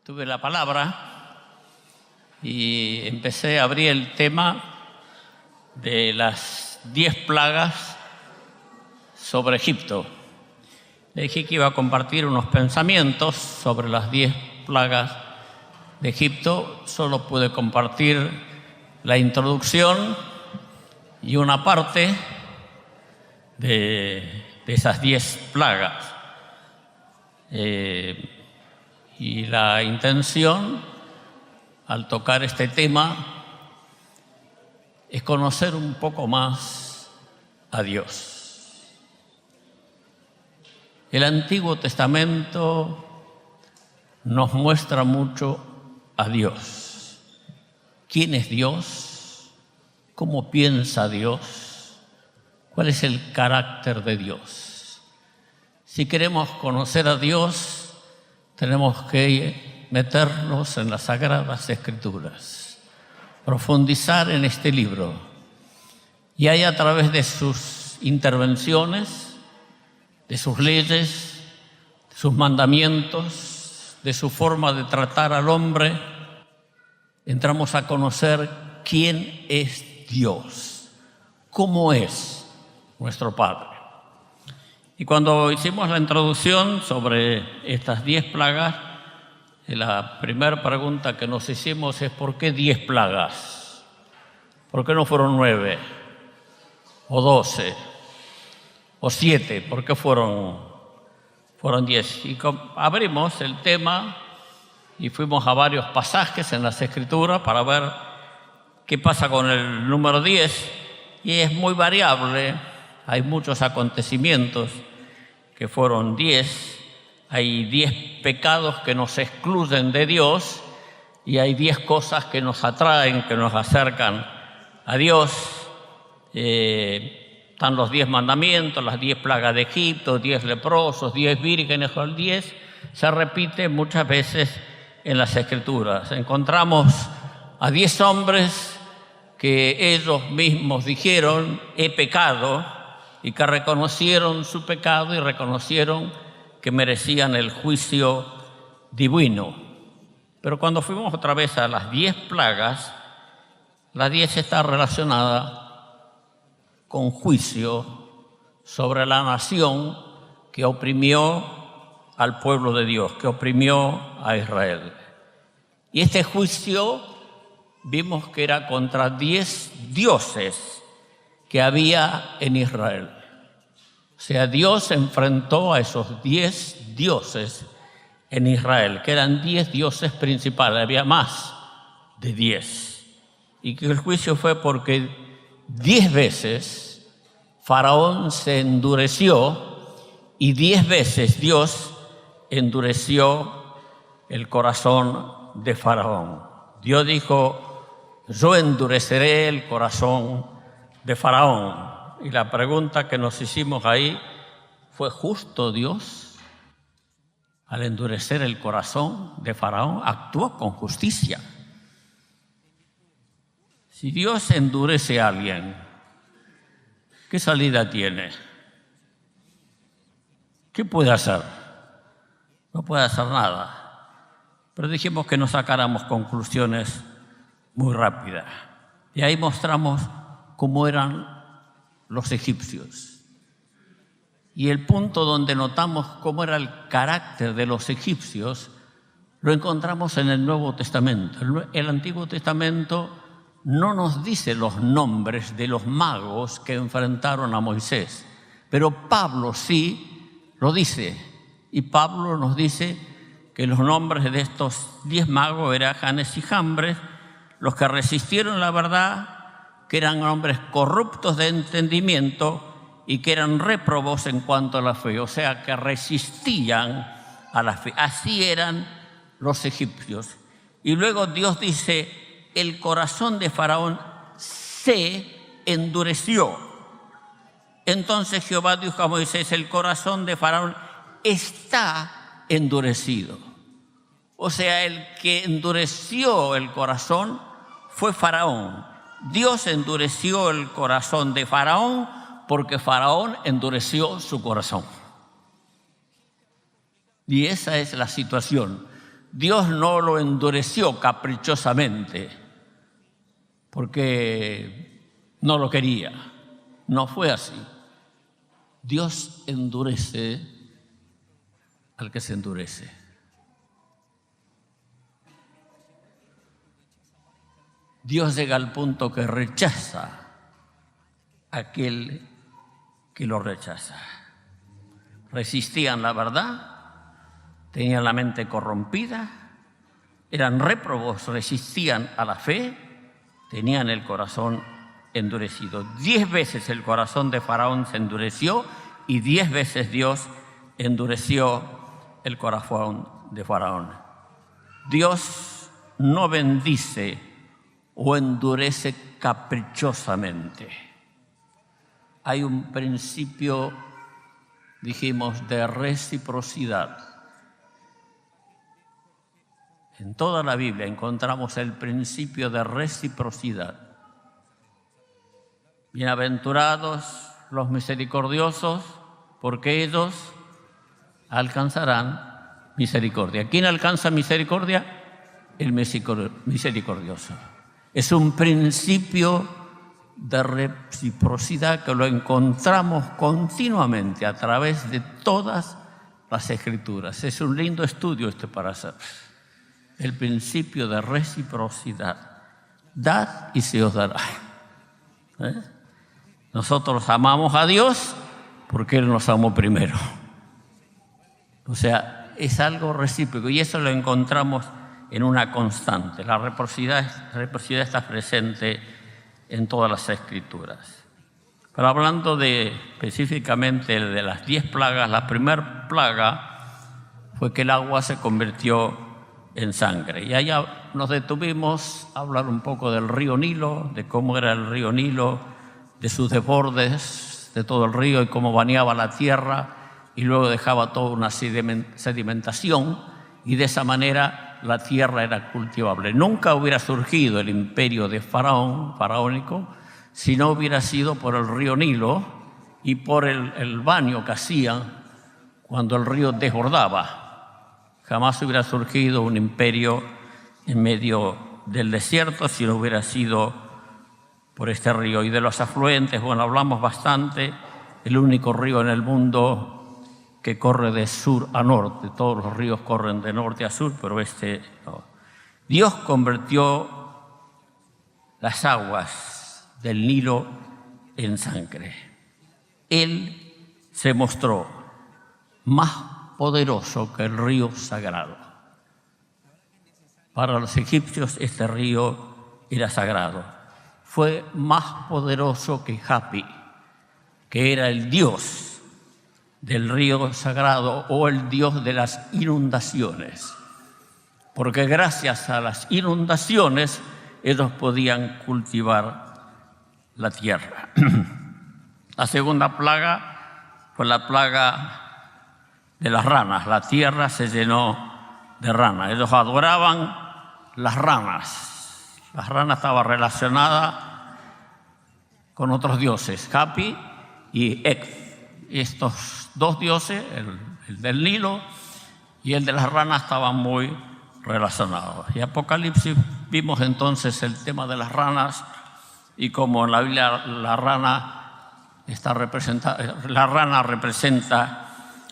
tuve la palabra y empecé a abrir el tema de las 10 plagas sobre Egipto. Le dije que iba a compartir unos pensamientos sobre las 10 plagas de Egipto. Solo pude compartir la introducción y una parte de esas 10 plagas. Y la intención, al tocar este tema, es conocer un poco más a Dios. El Antiguo Testamento nos muestra mucho a Dios. ¿Quién es Dios? ¿Cómo piensa Dios? ¿Cuál es el carácter de Dios? Si queremos conocer a Dios, tenemos que meternos en las Sagradas Escrituras, profundizar en este libro. Y ahí, a través de sus intervenciones, de sus leyes, de sus mandamientos, de su forma de tratar al hombre, entramos a conocer quién es Dios, cómo es nuestro Padre. Y cuando hicimos la introducción sobre estas 10 plagas, la primera pregunta que nos hicimos es: ¿por qué 10 plagas? ¿Por qué no fueron 9 o 12 o 7? ¿Por qué fueron 10? Y abrimos el tema y fuimos a varios pasajes en las Escrituras para ver qué pasa con el número 10. Y es muy variable, hay muchos acontecimientos que fueron 10. Hay 10 pecados que nos excluyen de Dios y hay 10 cosas que nos atraen, que nos acercan a Dios. Están los 10 mandamientos, las 10 plagas de Egipto, 10 leprosos, 10 vírgenes. El 10 se repite muchas veces en las Escrituras. Encontramos a 10 hombres que ellos mismos dijeron: he pecado, y que reconocieron su pecado y reconocieron que merecían el juicio divino. Pero cuando fuimos otra vez a las 10 plagas, la 10 está relacionada con juicio sobre la nación que oprimió al pueblo de Dios, que oprimió a Israel. Y este juicio vimos que era contra 10 dioses que había en Israel. O sea, Dios enfrentó a esos 10 dioses en Israel, que eran 10 dioses principales, había más de 10. Y que el juicio fue porque 10 veces Faraón se endureció y 10 veces Dios endureció el corazón de Faraón. Dios dijo: yo endureceré el corazón de Faraón. Y la pregunta que nos hicimos ahí fue: ¿justo Dios al endurecer el corazón de Faraón? Actuó con justicia. Si Dios endurece a alguien, ¿qué salida tiene? ¿Qué puede hacer? No puede hacer nada. Pero dijimos que no sacáramos conclusiones muy rápidas. Y ahí mostramos cómo eran los egipcios. Y el punto donde notamos cómo era el carácter de los egipcios lo encontramos en el Nuevo Testamento. El Antiguo Testamento no nos dice los nombres de los magos que enfrentaron a Moisés, pero Pablo sí lo dice. Y Pablo nos dice que los nombres de estos 10 magos eran Janes y Jambres, los que resistieron la verdad, que eran hombres corruptos de entendimiento y que eran réprobos en cuanto a la fe, o sea, que resistían a la fe. Así eran los egipcios. Y luego Dios dice: el corazón de Faraón se endureció. Entonces Jehová dijo a Moisés: el corazón de Faraón está endurecido. O sea, el que endureció el corazón fue Faraón. Dios endureció el corazón de Faraón porque Faraón endureció su corazón. Y esa es la situación. Dios no lo endureció caprichosamente porque no lo quería. No fue así. Dios endurece al que se endurece. Dios llega al punto que rechaza a aquel que lo rechaza. Resistían la verdad, tenían la mente corrompida, eran réprobos, resistían a la fe, tenían el corazón endurecido. 10 veces el corazón de Faraón se endureció y 10 veces Dios endureció el corazón de Faraón. Dios no bendice o endurece caprichosamente. Hay un principio, dijimos, de reciprocidad. En toda la Biblia encontramos el principio de reciprocidad. Bienaventurados los misericordiosos, porque ellos alcanzarán misericordia. ¿Quién alcanza misericordia? El misericordioso. Es un principio de reciprocidad que lo encontramos continuamente a través de todas las Escrituras. Es un lindo estudio este para hacer. El principio de reciprocidad. Dad y se os dará. Nosotros amamos a Dios porque Él nos amó primero. O sea, es algo recíproco y eso lo encontramos en una constante. La reciprocidad está presente en todas las Escrituras. Pero hablando específicamente de las 10 plagas, la primera plaga fue que el agua se convirtió en sangre. Y allá nos detuvimos a hablar un poco del río Nilo, de cómo era el río Nilo, de sus desbordes, de todo el río y cómo bañaba la tierra y luego dejaba toda una sedimentación y de esa manera la tierra era cultivable. Nunca hubiera surgido el imperio de faraónico si no hubiera sido por el río Nilo y por el baño que hacían cuando el río desbordaba. Jamás hubiera surgido un imperio en medio del desierto si no hubiera sido por este río. Y de los afluentes, bueno, hablamos bastante, el único río en el mundo que corre de sur a norte. Todos los ríos corren de norte a sur, pero este no. Dios convirtió las aguas del Nilo en sangre. Él se mostró más poderoso que el río sagrado. Para los egipcios este río era sagrado. Fue más poderoso que Hapi, que era el dios del río sagrado o el dios de las inundaciones. Porque gracias a las inundaciones ellos podían cultivar la tierra. La segunda plaga fue la plaga de las ranas. La tierra se llenó de ranas. Ellos adoraban las ranas. La rana estaba relacionada con otros dioses, Hapi y Ek. Estos dos dioses, el del Nilo y el de las ranas, estaban muy relacionados. Y en Apocalipsis vimos entonces el tema de las ranas y como en la Biblia la rana representa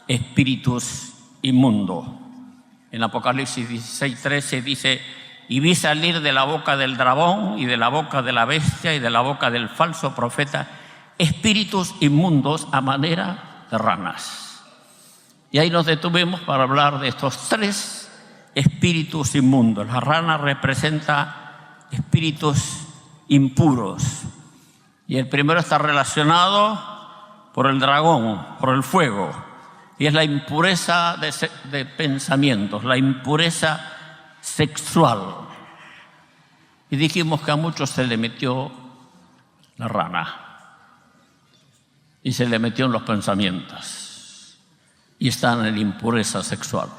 espíritus inmundos. En Apocalipsis 16:13 dice: y vi salir de la boca del dragón y de la boca de la bestia y de la boca del falso profeta espíritus inmundos a manera de ranas. Y ahí nos detuvimos para hablar de estos 3 espíritus inmundos. La rana representa espíritus impuros. Y el primero está relacionado por el dragón, por el fuego. Y es la impureza de pensamientos, la impureza sexual. Y dijimos que a muchos se le metió la rana. Y se le metió en los pensamientos. Y están en impureza sexual.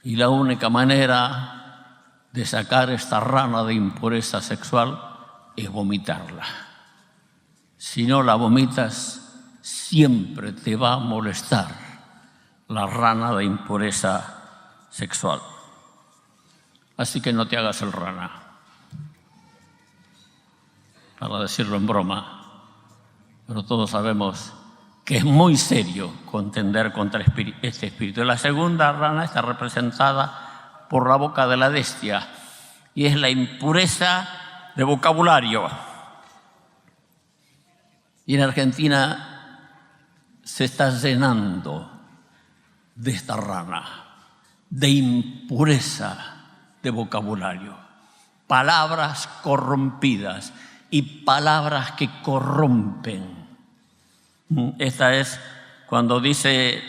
Y la única manera de sacar esta rana de impureza sexual es vomitarla. Si no la vomitas, siempre te va a molestar la rana de impureza sexual. Así que no te hagas el rana, para decirlo en broma, pero todos sabemos que es muy serio contender contra este espíritu. La segunda rana está representada por la boca de la bestia y es la impureza de vocabulario. Y en Argentina se está llenando de esta rana, de impureza de vocabulario, palabras corrompidas y palabras que corrompen. Esta es cuando dice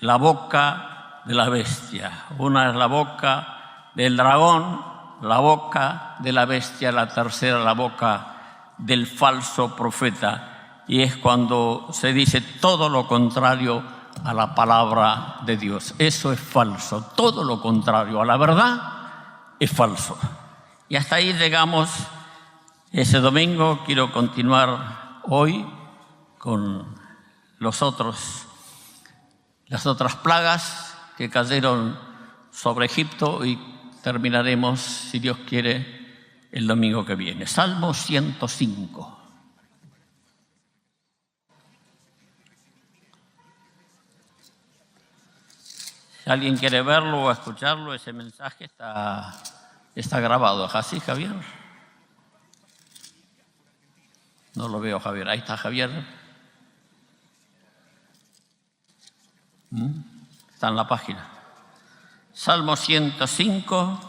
la boca de la bestia. Una es la boca del dragón, la boca de la bestia, la tercera la boca del falso profeta. Y es cuando se dice todo lo contrario a la palabra de Dios. Eso es falso. Todo lo contrario a la verdad es falso. Y hasta ahí llegamos ese domingo. Quiero continuar hoy con las otras plagas que cayeron sobre Egipto y terminaremos, si Dios quiere, el domingo que viene. Salmo 105. Si alguien quiere verlo o escucharlo, ese mensaje está grabado. ¿Así, Javier? No lo veo, Javier. Ahí está, Javier. Está en la página. Salmo 105,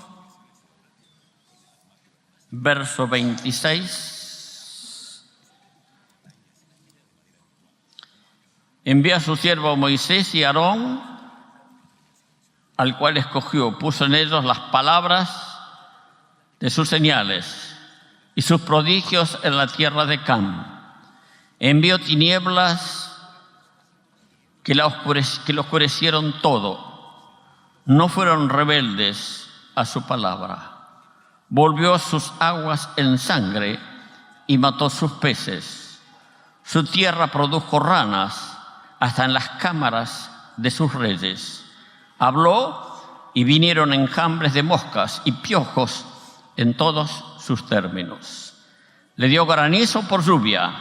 verso 26. Envía a su siervo Moisés y Aarón, al cual escogió, puso en ellos las palabras de sus señales y sus prodigios en la tierra de Cam. Envió tinieblas que lo oscurecieron todo. No fueron rebeldes a su palabra. Volvió sus aguas en sangre y mató sus peces. Su tierra produjo ranas hasta en las cámaras de sus reyes. Habló y vinieron enjambres de moscas y piojos en todos sus términos. Le dio granizo por lluvia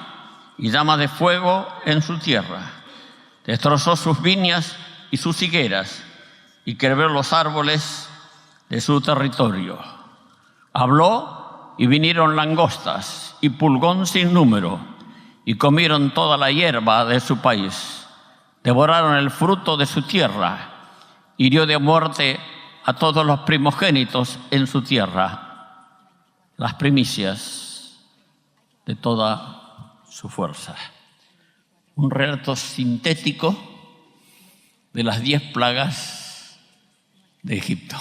y llama de fuego en su tierra. Destrozó sus viñas y sus higueras y quebró los árboles de su territorio. Habló y vinieron langostas y pulgón sin número y comieron toda la hierba de su país. Devoraron el fruto de su tierra, hirió de muerte a todos los primogénitos en su tierra, las primicias de toda su fuerza. Un relato sintético de las 10 plagas de Egipto.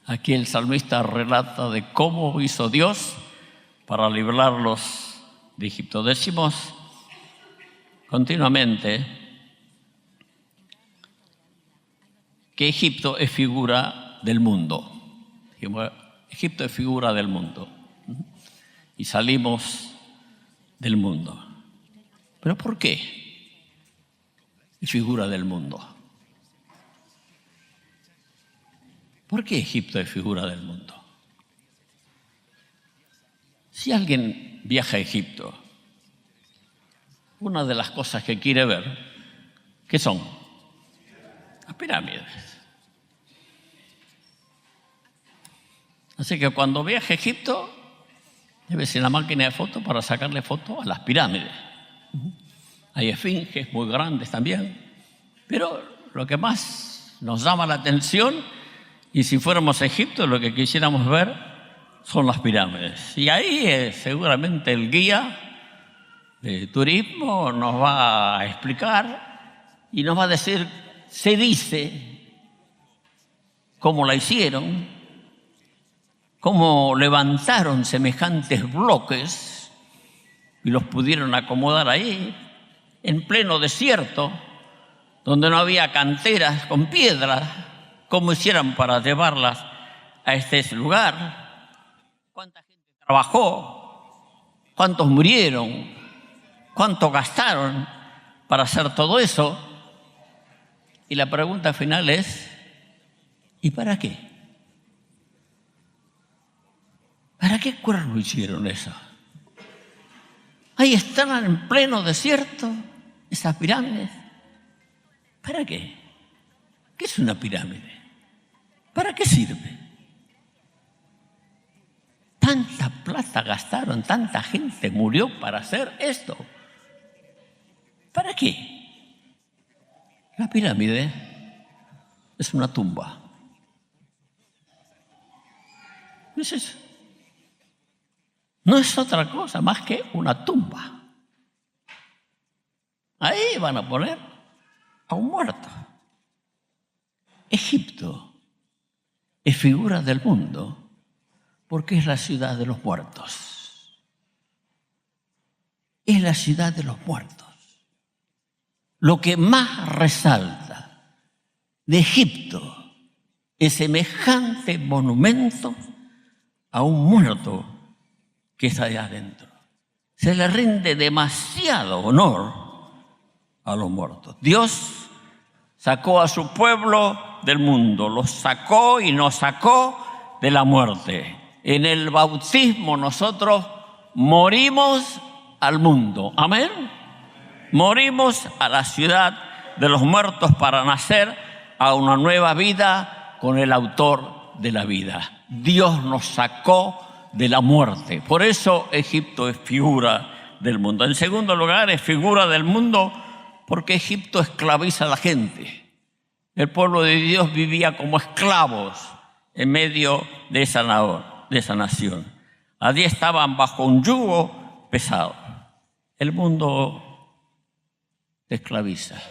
Aquí el salmista relata de cómo hizo Dios para librarlos de Egipto. Decimos continuamente que Egipto es figura del mundo. Egipto es figura del mundo. Y salimos del mundo. ¿Pero por qué es figura del mundo? ¿Por qué Egipto es figura del mundo? Si alguien viaja a Egipto, una de las cosas que quiere ver, ¿qué son? Las pirámides. Así que cuando viaje a Egipto, debe ser la máquina de fotos para sacarle fotos a las pirámides. Hay esfinges muy grandes también, pero lo que más nos llama la atención, y si fuéramos a Egipto, lo que quisiéramos ver son las pirámides. Y ahí seguramente el guía de turismo nos va a explicar y nos va a decir, se dice cómo la hicieron, cómo levantaron semejantes bloques y los pudieron acomodar ahí, en pleno desierto, donde no había canteras con piedras, cómo hicieron para llevarlas a este lugar. ¿Cuánta gente trabajó? ¿Cuántos murieron? ¿Cuánto gastaron para hacer todo eso? Y la pregunta final es, ¿Y para qué? ¿Para qué cuerno hicieron eso? Ahí están en pleno desierto, esas pirámides. ¿Para qué? ¿Qué es una pirámide? ¿Para qué sirve? Tanta plata gastaron, tanta gente murió para hacer esto. ¿Para qué? La pirámide es una tumba. Es eso. No es otra cosa más que una tumba. Ahí van a poner a un muerto. Egipto es figura del mundo porque es la ciudad de los muertos. Es la ciudad de los muertos. Lo que más resalta de Egipto es semejante monumento a un muerto que está allá adentro. Se le rinde demasiado honor a los muertos. Dios sacó a su pueblo del mundo, los sacó y nos sacó de la muerte. En el bautismo nosotros morimos al mundo. Amén. Morimos a la ciudad de los muertos para nacer a una nueva vida con el autor de la vida. Dios nos sacó de la muerte. Por eso Egipto es figura del mundo. En segundo lugar, es figura del mundo porque Egipto esclaviza a la gente. El pueblo de Dios vivía como esclavos en medio de esa nación. Allí estaban bajo un yugo pesado. El mundo te esclaviza,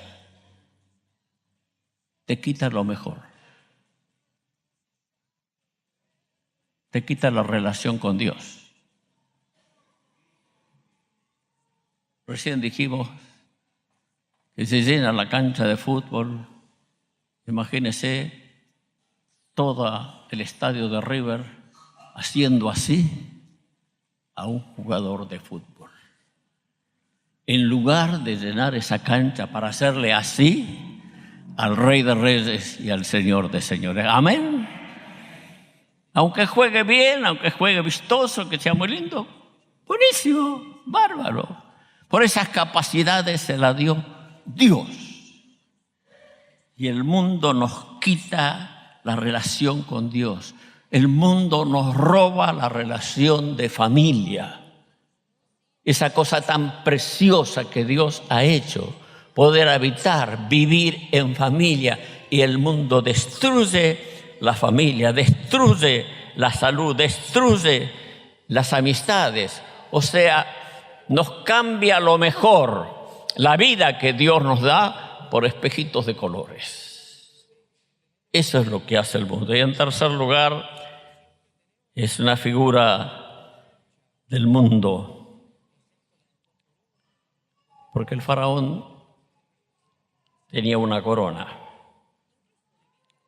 te quita lo mejor, te quita la relación con Dios. Recién dijimos que se llena la cancha de fútbol. Imagínese todo el estadio de River haciendo así a un jugador de fútbol. En lugar de llenar esa cancha para hacerle así al Rey de Reyes y al Señor de Señores. Amén. Aunque juegue bien, aunque juegue vistoso, que sea muy lindo, buenísimo, bárbaro. Por esas capacidades se la dio Dios. Y el mundo nos quita la relación con Dios. El mundo nos roba la relación de familia. Esa cosa tan preciosa que Dios ha hecho, poder habitar, vivir en familia, y el mundo destruye la familia, destruye la salud, destruye las amistades. O sea, nos cambia lo mejor, la vida que Dios nos da, por espejitos de colores. Eso es lo que hace el mundo. Y en tercer lugar, es una figura del mundo. Porque el faraón tenía una corona,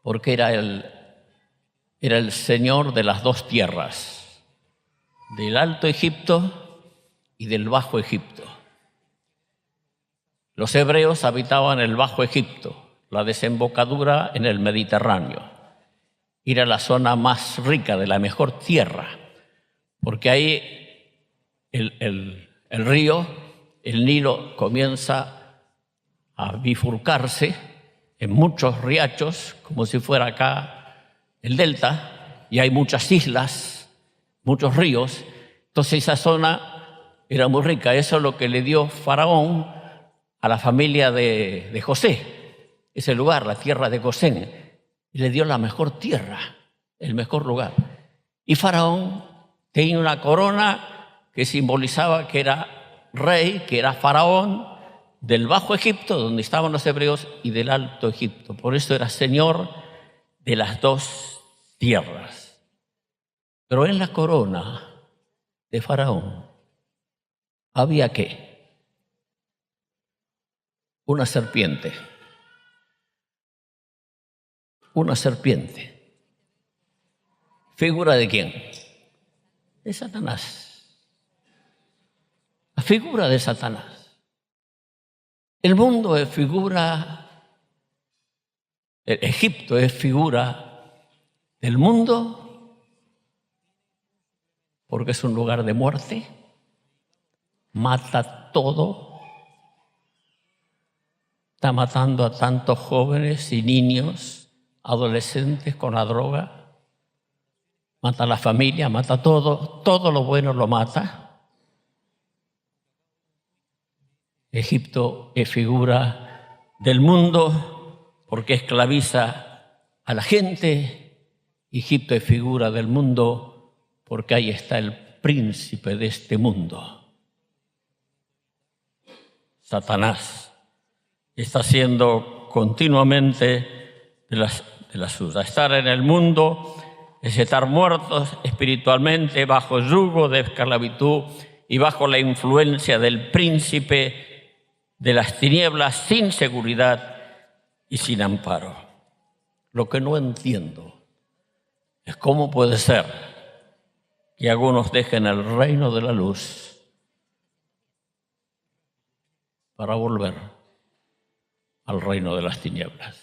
porque era el señor de las dos tierras, del Alto Egipto y del Bajo Egipto. Los hebreos habitaban el Bajo Egipto, la desembocadura en el Mediterráneo. Era la zona más rica, de la mejor tierra, porque ahí el río, el Nilo, comienza a bifurcarse en muchos riachos, como si fuera acá el delta, y hay muchas islas, muchos ríos. Entonces esa zona era muy rica. Eso es lo que le dio Faraón a la familia de José, ese lugar, la tierra de Gosén, y le dio la mejor tierra, el mejor lugar. Y Faraón tenía una corona que simbolizaba que era rey, que era faraón del Bajo Egipto, donde estaban los hebreos, y del Alto Egipto. Por eso era señor de las dos tierras. Pero en la corona de faraón había ¿qué? Una serpiente. Una serpiente. ¿Figura de quién? De Satanás. La figura de Satanás. El mundo es figura, Egipto es figura del mundo, porque es un lugar de muerte, mata todo, está matando a tantos jóvenes y niños, adolescentes con la droga, mata a la familia, mata todo, todo lo bueno lo mata. Egipto es figura del mundo porque esclaviza a la gente. Egipto es figura del mundo porque ahí está el príncipe de este mundo. Satanás está haciendo continuamente de la suya. Estar en el mundo es estar muertos espiritualmente bajo yugo de esclavitud y bajo la influencia del príncipe de las tinieblas, sin seguridad y sin amparo. Lo que no entiendo es cómo puede ser que algunos dejen el reino de la luz para volver al reino de las tinieblas.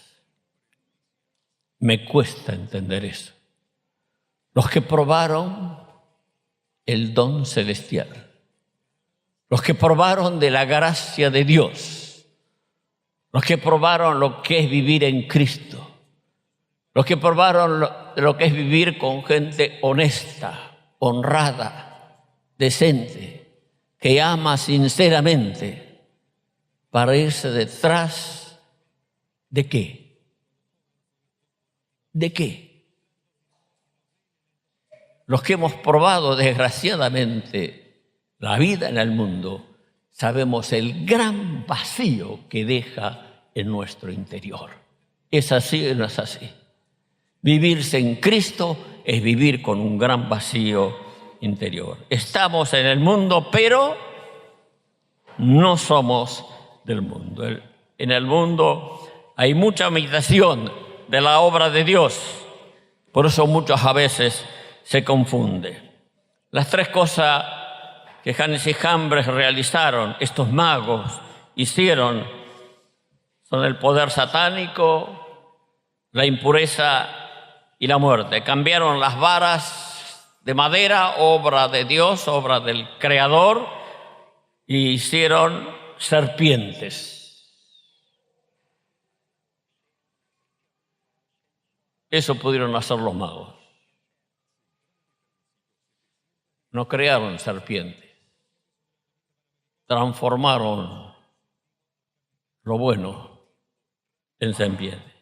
Me cuesta entender eso. Los que probaron el don celestial, los que probaron de la gracia de Dios, los que probaron lo que es vivir en Cristo, los que probaron lo que es vivir con gente honesta, honrada, decente, que ama sinceramente, para irse detrás ¿de qué? ¿De qué? Los que hemos probado desgraciadamente la vida en el mundo, sabemos el gran vacío que deja en nuestro interior. ¿Es así o no es así? Vivirse en Cristo es vivir con un gran vacío interior. Estamos en el mundo, pero no somos del mundo. En el mundo hay mucha imitación de la obra de Dios. Por eso muchas veces se confunde. Las tres cosas que Janes y Jambres realizaron, estos magos hicieron, son el poder satánico, la impureza y la muerte. Cambiaron las varas de madera, obra de Dios, obra del Creador, y hicieron serpientes. Eso pudieron hacer los magos. No crearon serpientes, transformaron lo bueno en serpiente.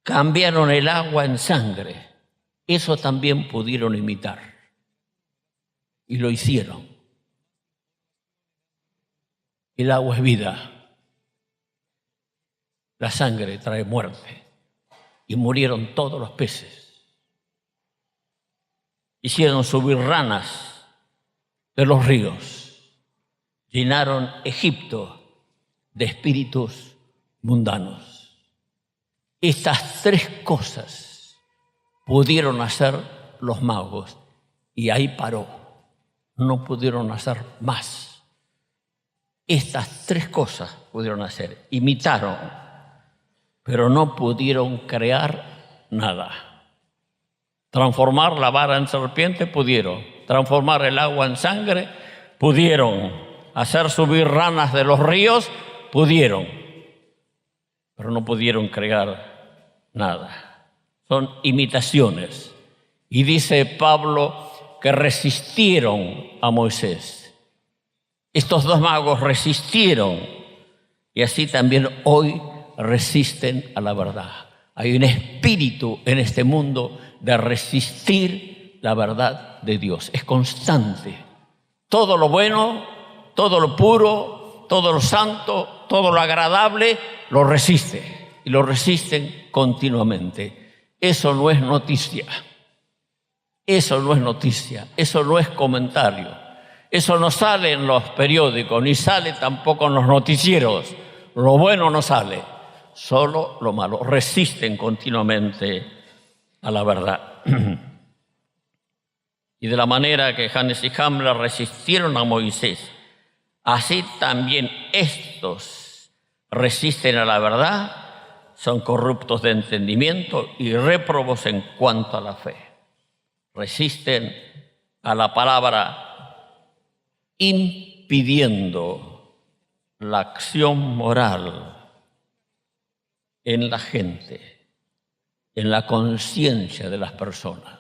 Cambiaron el agua en sangre. Eso también pudieron imitar. Y lo hicieron. El agua es vida. La sangre trae muerte. Y murieron todos los peces. Hicieron subir ranas de los ríos. Llenaron Egipto de espíritus mundanos. Estas tres cosas pudieron hacer los magos y ahí paró. No pudieron hacer más. Estas tres cosas pudieron hacer. Imitaron, pero no pudieron crear nada. Transformar la vara en serpiente pudieron. Transformar el agua en sangre pudieron. Hacer subir ranas de los ríos pudieron. Pero no pudieron crear nada. Son imitaciones. Y dice Pablo que resistieron a Moisés. Estos dos magos resistieron. Y así también hoy resisten a la verdad. Hay un espíritu en este mundo de resistir la verdad de Dios. Es constante. Todo lo bueno, todo lo puro, todo lo santo, todo lo agradable, lo resiste. Y lo resisten continuamente. Eso no es noticia. Eso no es noticia. Eso no es comentario. Eso no sale en los periódicos, ni sale tampoco en los noticieros. Lo bueno no sale. Solo lo malo. Resisten continuamente a la verdad. Y de la manera que Janes y Jambres resistieron a Moisés, así también estos resisten a la verdad son corruptos de entendimiento y réprobos en cuanto a la fe. Resisten a la palabra, impidiendo la acción moral en la gente, en la conciencia de las personas.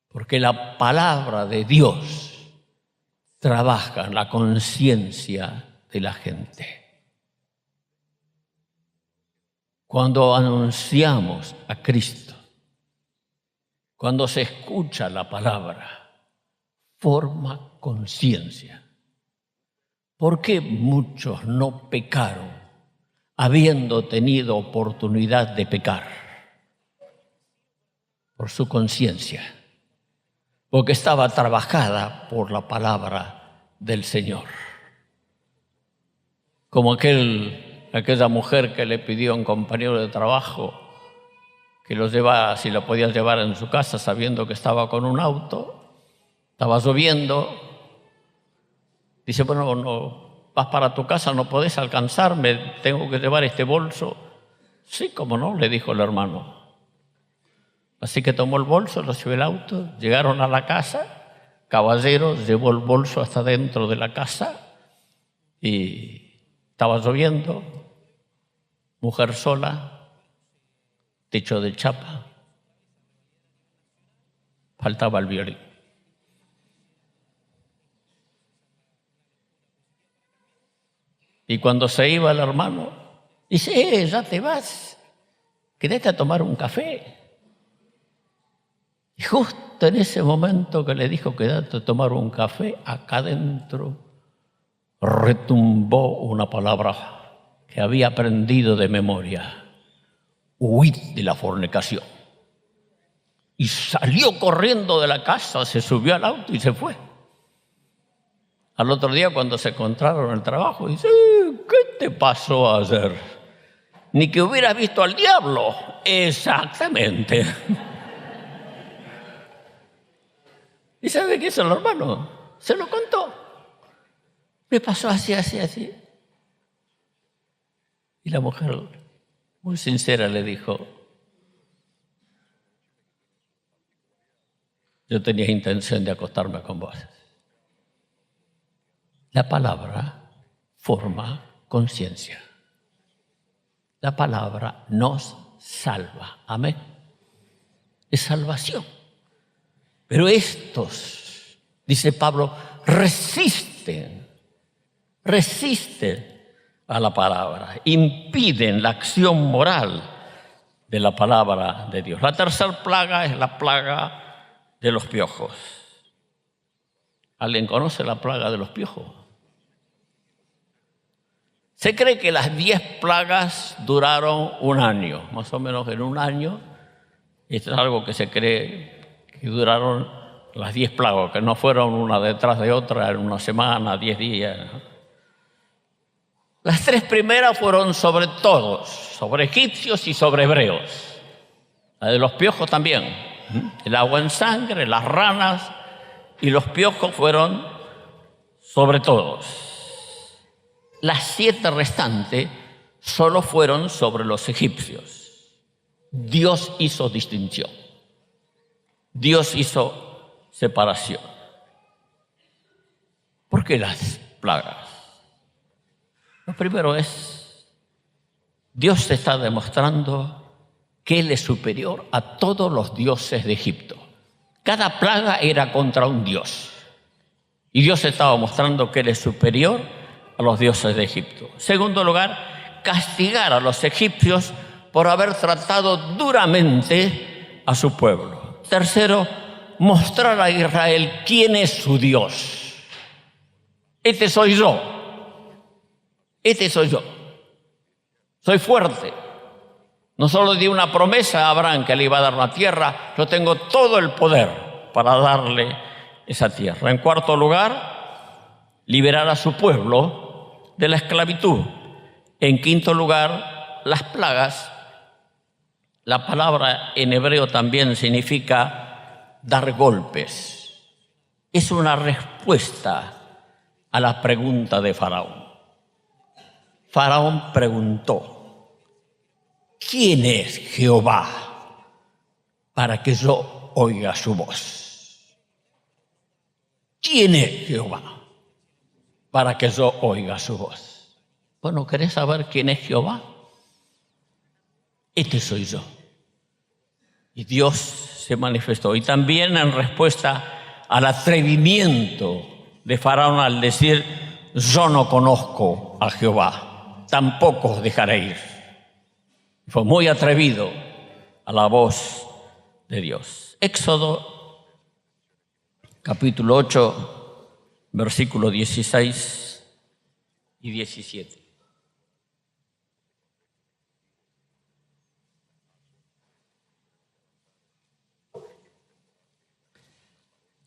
Porque la palabra de Dios trabaja en la conciencia de la gente. Cuando anunciamos a Cristo, cuando se escucha la palabra, forma conciencia. ¿Por qué muchos no pecaron habiendo tenido oportunidad de pecar? Por su conciencia, porque estaba trabajada por la palabra del Señor. Como aquella mujer que le pidió a un compañero de trabajo que lo llevara, si lo podía llevar en su casa, sabiendo que estaba con un auto, estaba lloviendo. Dice, bueno, no, vas para tu casa, no podés alcanzarme, tengo que llevar este bolso. Sí, cómo no, le dijo el hermano. Así que tomó el bolso, lo subió al auto, llegaron a la casa, caballero llevó el bolso hasta dentro de la casa y estaba lloviendo, mujer sola, techo de chapa, faltaba el violín. Y cuando se iba el hermano, dice, ya te vas, quédate a tomar un café. Y justo en ese momento que le dijo quédate a tomar un café, acá adentro retumbó una palabra que había aprendido de memoria. Huid de la fornicación. Y salió corriendo de la casa, se subió al auto y se fue. Al otro día cuando se encontraron en el trabajo, dice, ¿qué te pasó ayer? Ni que hubieras visto al diablo. Exactamente. ¿Y sabe qué hizo el hermano? Se lo contó. Me pasó así, así, así. Y la mujer, muy sincera, le dijo, yo tenía intención de acostarme con vos. La palabra forma conciencia. La palabra nos salva. Amén. Es salvación. Pero estos, dice Pablo, resisten a la palabra, impiden la acción moral de la palabra de Dios. La tercera plaga es la plaga de los piojos. ¿Alguien conoce la plaga de los piojos? Se cree que las 10 plagas duraron un año, más o menos en un año. Esto es algo que se cree que duraron las 10 plagas, que no fueron una detrás de otra en una semana, 10 días. Las 3 primeras fueron sobre todos, sobre egipcios y sobre hebreos. La de los piojos también. El agua en sangre, las ranas y los piojos fueron sobre todos. Las 7 restantes solo fueron sobre los egipcios. Dios hizo distinción. Dios hizo separación. ¿Por qué las plagas? Lo primero es, Dios está demostrando que Él es superior a todos los dioses de Egipto. Cada plaga era contra un dios. Y Dios estaba mostrando que Él es superior a los dioses de Egipto. En segundo lugar, castigar a los egipcios por haber tratado duramente a su pueblo. Tercero, mostrar a Israel quién es su Dios. Este soy yo. Este soy yo. Soy fuerte. No solo di una promesa a Abraham que le iba a dar la tierra, yo tengo todo el poder para darle esa tierra. En cuarto lugar, liberar a su pueblo de la esclavitud. En quinto lugar, las plagas. La palabra en hebreo también significa dar golpes. Es una respuesta a la pregunta de Faraón. Faraón preguntó, ¿quién es Jehová para que yo oiga su voz? ¿Quién es Jehová para que yo oiga su voz? Bueno, ¿querés saber quién es Jehová? Este soy yo. Y Dios se manifestó. Y también en respuesta al atrevimiento de Faraón al decir: yo no conozco a Jehová, tampoco os dejaré ir. Fue muy atrevido a la voz de Dios. Éxodo, capítulo 8, versículos 16 y 17.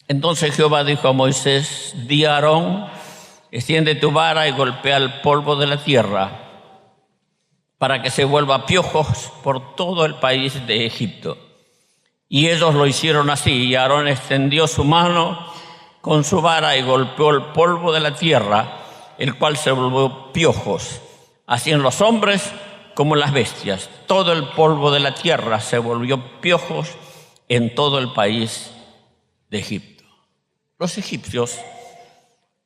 Entonces Jehová dijo a Moisés: di a Aarón, extiende tu vara y golpea el polvo de la tierra, para que se vuelva piojos por todo el país de Egipto. Y ellos lo hicieron así, y Aarón extendió su mano con su vara y golpeó el polvo de la tierra, el cual se volvió piojos, así en los hombres como en las bestias. Todo el polvo de la tierra se volvió piojos en todo el país de Egipto. Los egipcios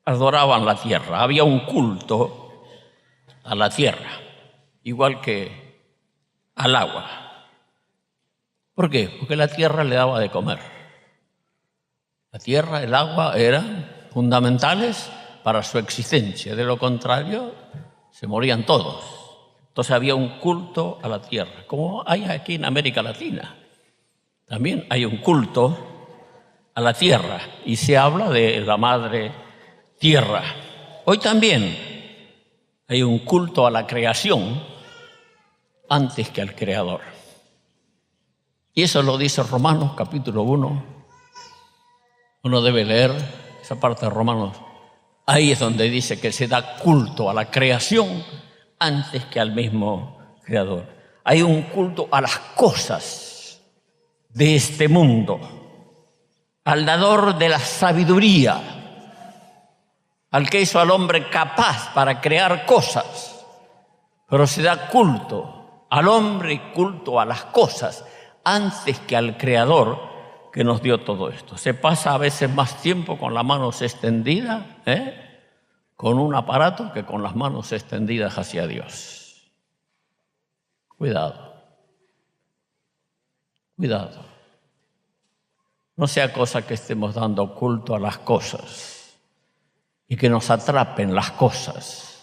adoraban la tierra, había un culto a la tierra, igual que al agua. ¿Por qué? Porque la tierra le daba de comer. La tierra, el agua eran fundamentales para su existencia, de lo contrario se morían todos. Entonces había un culto a la tierra, como hay aquí en América Latina. También hay un culto a la tierra y se habla de la madre tierra. Hoy también hay un culto a la creación antes que al creador. Y eso lo dice Romanos capítulo 1. Uno debe leer esa parte de Romanos. Ahí es donde dice que se da culto a la creación antes que al mismo creador. Hay un culto a las cosas de este mundo, al dador de la sabiduría, al que hizo al hombre capaz para crear cosas, pero se da culto al hombre y culto a las cosas antes que al creador que nos dio todo esto. Se pasa a veces más tiempo con las manos extendidas, con un aparato, que con las manos extendidas hacia Dios. Cuidado. Cuidado. No sea cosa que estemos dando culto a las cosas y que nos atrapen las cosas,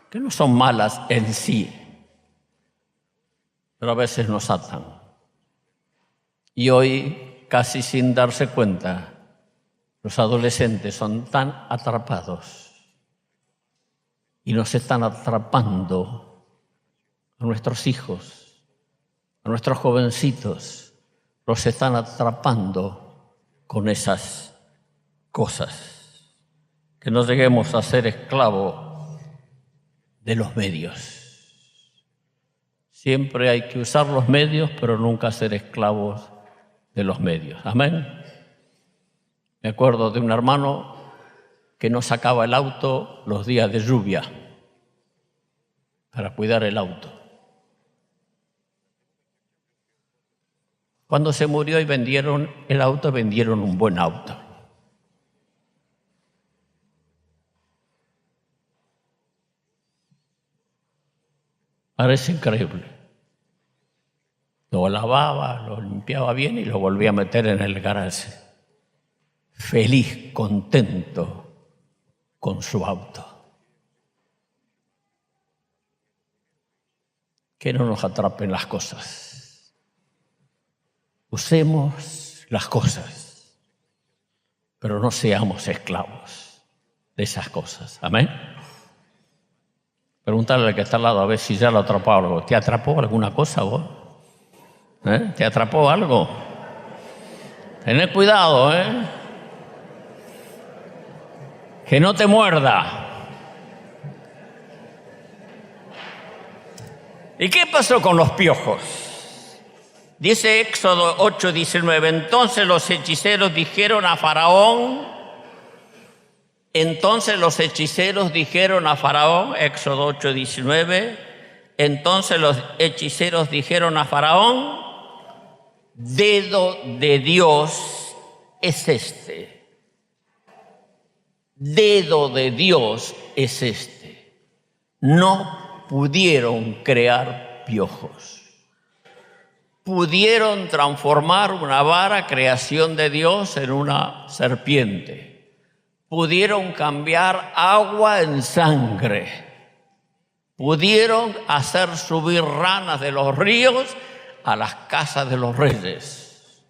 que no son malas en sí, pero a veces nos atan. Y hoy, casi sin darse cuenta, los adolescentes son tan atrapados y nos están atrapando a nuestros hijos, a nuestros jovencitos. Los están atrapando con esas cosas. Que no lleguemos a ser esclavos de los medios. Siempre hay que usar los medios, pero nunca ser esclavos de los medios. Amén. Me acuerdo de un hermano que no sacaba el auto los días de lluvia para cuidar el auto. Cuando se murió y vendieron el auto, vendieron un buen auto. Parece increíble. Lo lavaba, lo limpiaba bien y lo volvía a meter en el garaje. Feliz, contento con su auto. Que no nos atrapen las cosas. Usemos las cosas, pero no seamos esclavos de esas cosas. Amén. Pregúntale al que está al lado a ver si ya lo atrapó algo. ¿Te atrapó alguna cosa vos? ¿Te atrapó algo? Tened cuidado, que no te muerda. ¿Y qué pasó con los piojos? Dice Éxodo 8:19, entonces los hechiceros dijeron a Faraón, Éxodo 8:19, Entonces los hechiceros dijeron a Faraón: dedo de Dios es este. Dedo de Dios es este. No pudieron crear piojos. Pudieron transformar una vara, creación de Dios, en una serpiente. Pudieron cambiar agua en sangre. Pudieron hacer subir ranas de los ríos a las casas de los reyes.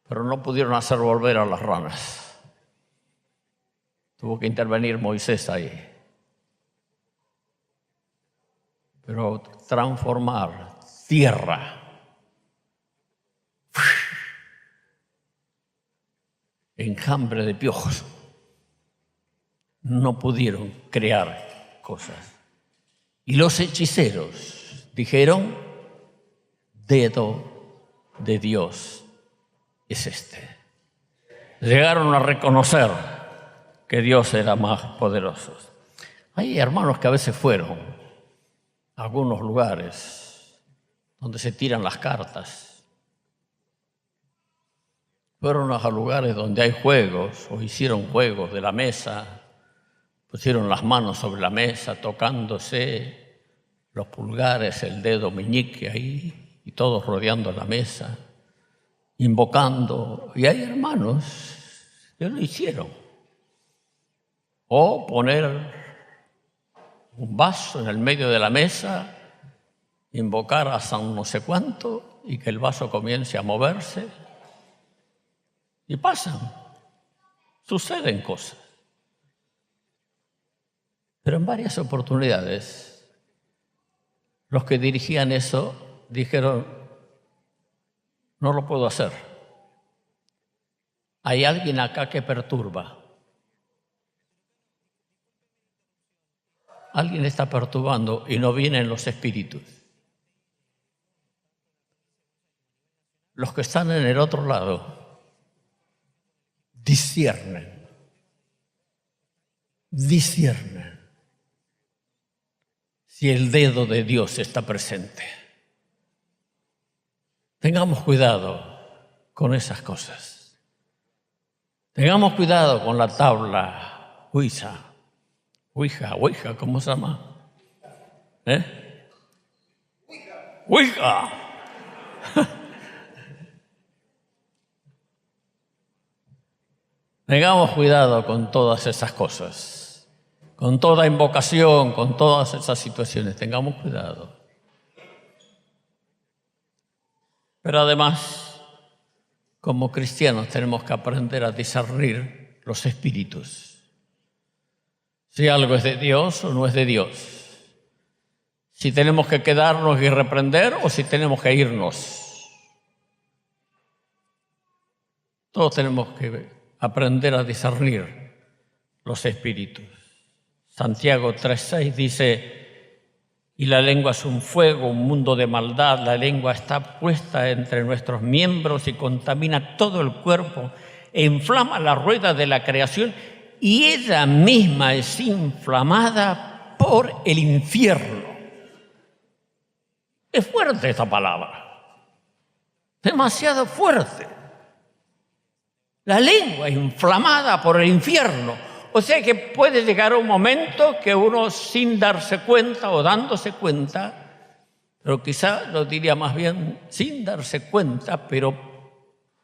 Pero no pudieron hacer volver a las ranas. Tuvo que intervenir Moisés ahí. Pero transformar tierra enjambre de piojos, no pudieron crear cosas. Y los hechiceros dijeron: dedo de Dios es este. Llegaron a reconocer que Dios era más poderoso. Hay hermanos que a veces fueron a algunos lugares donde se tiran las cartas. Fueron a lugares donde hay juegos, o hicieron juegos de la mesa, pusieron las manos sobre la mesa, tocándose los pulgares, el dedo meñique ahí, y todos rodeando la mesa, invocando. Y hay hermanos que lo hicieron. O poner un vaso en el medio de la mesa, invocar a San no sé cuánto y que el vaso comience a moverse. Y pasan, suceden cosas. Pero en varias oportunidades, los que dirigían eso dijeron: no lo puedo hacer. Hay alguien acá que perturba. Alguien está perturbando y no vienen los espíritus. Los que están en el otro lado disciernen si el dedo de Dios está presente. Tengamos cuidado con esas cosas. Tengamos cuidado con la tabla Ouija, ¿cómo se llama? Ouija. Tengamos cuidado con todas esas cosas, con toda invocación, con todas esas situaciones. Tengamos cuidado. Pero además, como cristianos, tenemos que aprender a discernir los espíritus. Si algo es de Dios o no es de Dios. Si tenemos que quedarnos y reprender o si tenemos que irnos. Todos tenemos que aprender a discernir los espíritus. Santiago 3:6 dice: y la lengua es un fuego, un mundo de maldad. La lengua está puesta entre nuestros miembros y contamina todo el cuerpo e inflama la rueda de la creación, y ella misma es inflamada por el infierno. Es fuerte esta palabra, demasiado fuerte. La lengua inflamada por el infierno. O sea que puede llegar un momento que uno, sin darse cuenta o dándose cuenta, pero quizá lo diría más bien sin darse cuenta, pero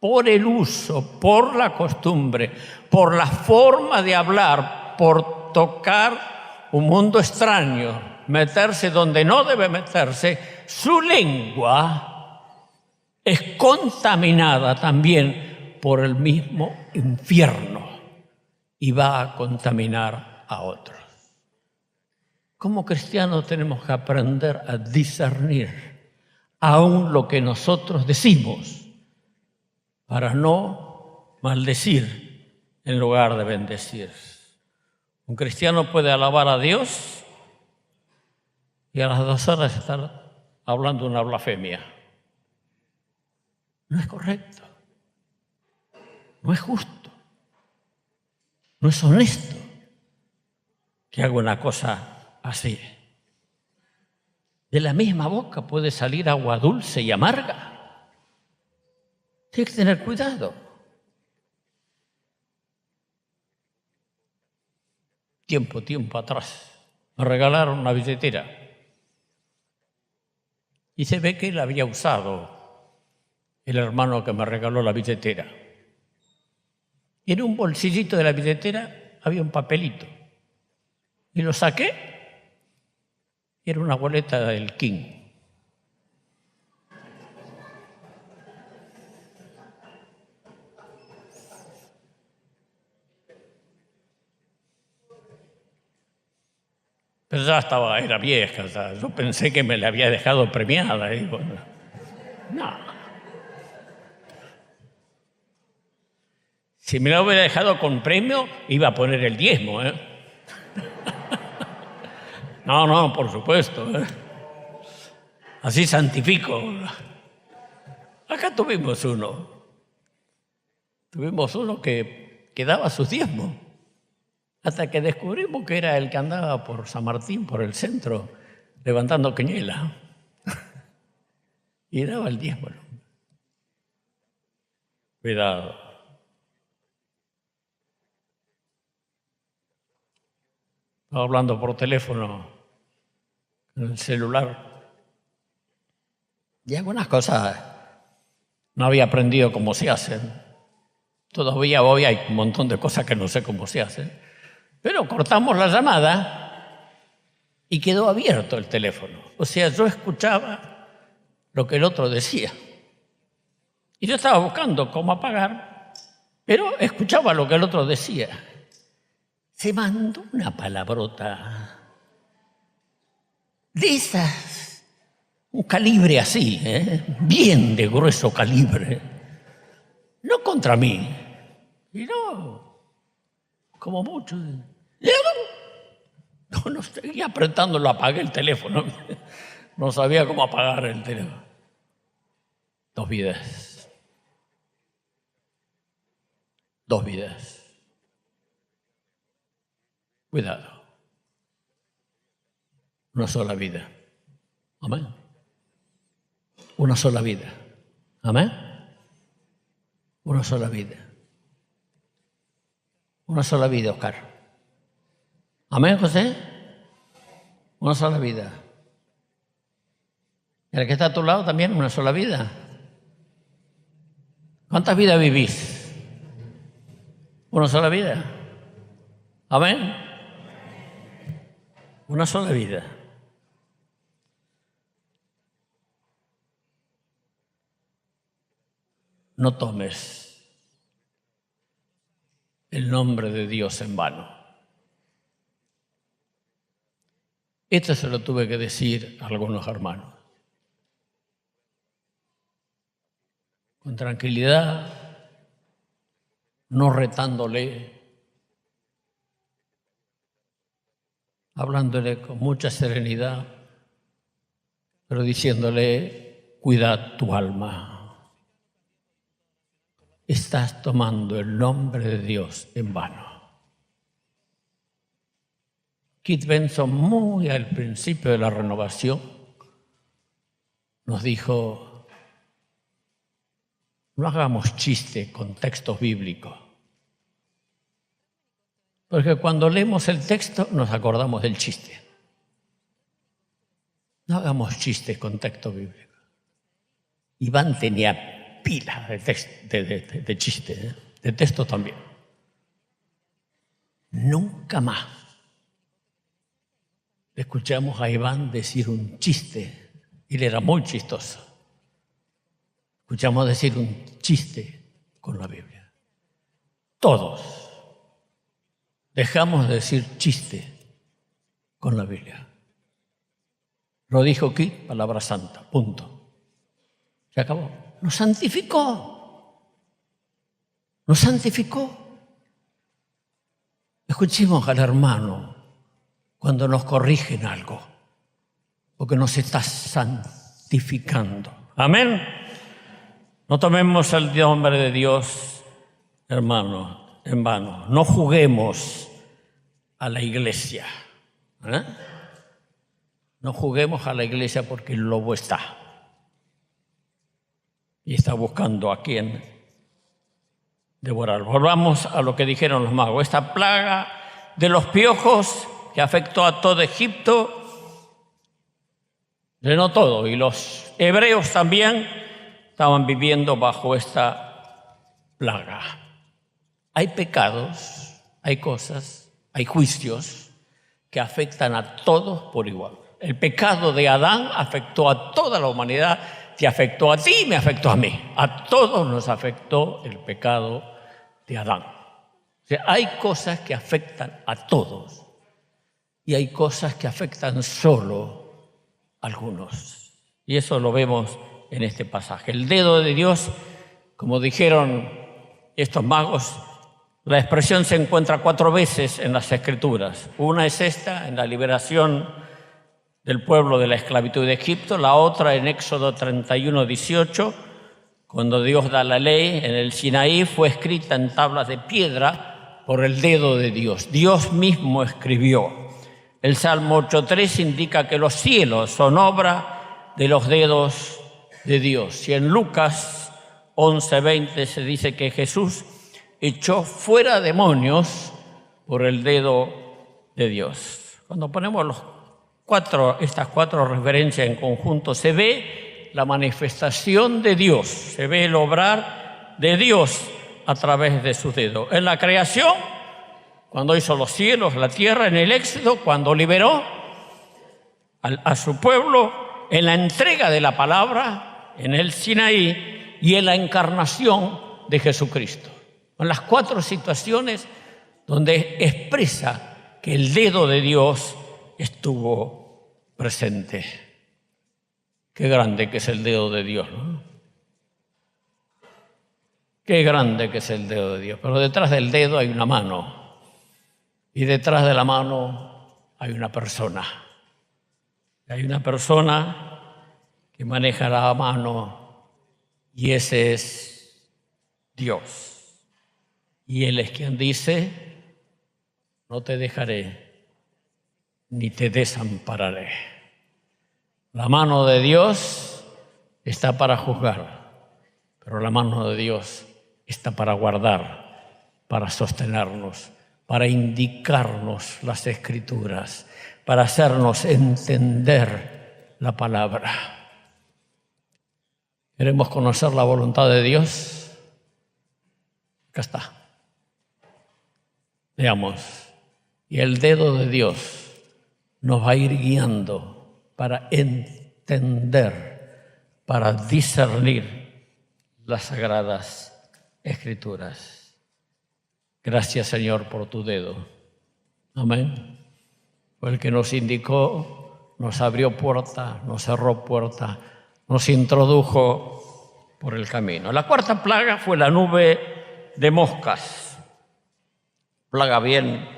por el uso, por la costumbre, por la forma de hablar, por tocar un mundo extraño, meterse donde no debe meterse, su lengua es contaminada también por el mismo infierno y va a contaminar a otros. Como cristianos tenemos que aprender a discernir aún lo que nosotros decimos para no maldecir en lugar de bendecir. Un cristiano puede alabar a Dios y a las 2 horas estar hablando una blasfemia. No es correcto, no es justo, no es honesto que haga una cosa así. De la misma boca puede salir agua dulce y amarga. Tienes que tener cuidado. Tiempo atrás, me regalaron una billetera. Y se ve que la había usado el hermano que me regaló la billetera. Y en un bolsillito de la billetera había un papelito. Y lo saqué. Era una boleta del King. Pero ya era vieja. Ya. Yo pensé que me la había dejado premiada. Y digo, no. Si me la hubiera dejado con premio, iba a poner el diezmo, ¿eh? No, por supuesto. Así santifico. Acá tuvimos uno. Tuvimos uno que daba sus diezmos. Hasta que descubrimos que era el que andaba por San Martín, por el centro, levantando quiniela. Y daba el diezmo. Cuidado. Estaba hablando por teléfono en el celular. Y algunas cosas no había aprendido cómo se hacen. Todavía hoy hay un montón de cosas que no sé cómo se hacen. Pero cortamos la llamada y quedó abierto el teléfono. O sea, yo escuchaba lo que el otro decía. Y yo estaba buscando cómo apagar, pero escuchaba lo que el otro decía. Se mandó una palabrota de esas, un calibre así, bien de grueso calibre. No contra mí, y no, como mucho. No, seguía apretando, lo apagué el teléfono. No sabía cómo apagar el teléfono. 2 vidas. 2 vidas. Cuidado. Una sola vida. Amén. Una sola vida. Amén. Una sola vida. Una sola vida, Oscar. Amén, José. Una sola vida. El que está a tu lado también, una sola vida. ¿Cuántas vidas vivís? Una sola vida. Amén. Una sola vida. No tomes el nombre de Dios en vano. Esto se lo tuve que decir a algunos hermanos. Con tranquilidad, no retándole, hablándole con mucha serenidad, pero diciéndole, cuida tu alma. Estás tomando el nombre de Dios en vano. Keith Benson, muy al principio de la renovación, nos dijo, no hagamos chiste con textos bíblicos. Porque cuando leemos el texto nos acordamos del chiste. No hagamos chistes con texto bíblico. Iván tenía pila de chistes, de texto también. Nunca más escuchamos a Iván decir un chiste. Él era muy chistoso. Escuchamos decir un chiste con la Biblia. Todos dejamos de decir chiste con la Biblia. Lo dijo aquí, palabra santa, punto. Se acabó. Nos santificó. Nos santificó. Escuchemos al hermano cuando nos corrigen algo, porque nos está santificando. Amén. No tomemos el nombre de Dios, hermano, en vano. No juguemos a la iglesia. No juguemos a la iglesia porque el lobo está. Y está buscando a quién devorar. Volvamos a lo que dijeron los magos. Esta plaga de los piojos que afectó a todo Egipto, llenó todo. Y los hebreos también estaban viviendo bajo esta plaga. Hay pecados, hay cosas, hay juicios que afectan a todos por igual. El pecado de Adán afectó a toda la humanidad, te afectó a ti y me afectó a mí. A todos nos afectó el pecado de Adán. O sea, hay cosas que afectan a todos y hay cosas que afectan solo a algunos. Y eso lo vemos en este pasaje. El dedo de Dios, como dijeron estos magos, la expresión se encuentra 4 veces en las Escrituras. Una es esta, en la liberación del pueblo de la esclavitud de Egipto. La otra en Éxodo 31:18, cuando Dios da la ley en el Sinaí, fue escrita en tablas de piedra por el dedo de Dios. Dios mismo escribió. El Salmo 8:3 indica que los cielos son obra de los dedos de Dios. Y en Lucas 11:20 se dice que Jesús echó fuera demonios por el dedo de Dios. Cuando ponemos estas 4 referencias en conjunto, se ve la manifestación de Dios, se ve el obrar de Dios a través de sus dedos. En la creación, cuando hizo los cielos, la tierra, en el Éxodo, cuando liberó a su pueblo, en la entrega de la palabra, en el Sinaí y en la encarnación de Jesucristo. En las 4 situaciones donde expresa que el dedo de Dios estuvo presente. Qué grande que es el dedo de Dios, ¿no? Qué grande que es el dedo de Dios. Pero detrás del dedo hay una mano. Y detrás de la mano hay una persona. Hay una persona que maneja la mano y ese es Dios. Y Él es quien dice: no te dejaré ni te desampararé. La mano de Dios está para juzgar, pero la mano de Dios está para guardar, para sostenernos, para indicarnos las Escrituras, para hacernos entender la palabra. ¿Queremos conocer la voluntad de Dios? Acá está. Veamos. Y el dedo de Dios nos va a ir guiando para entender, para discernir las sagradas Escrituras. Gracias, Señor, por tu dedo. Amén. Fue el que nos indicó, nos abrió puerta, nos cerró puerta, nos introdujo por el camino. La 4ª plaga fue la nube de moscas. Plaga bien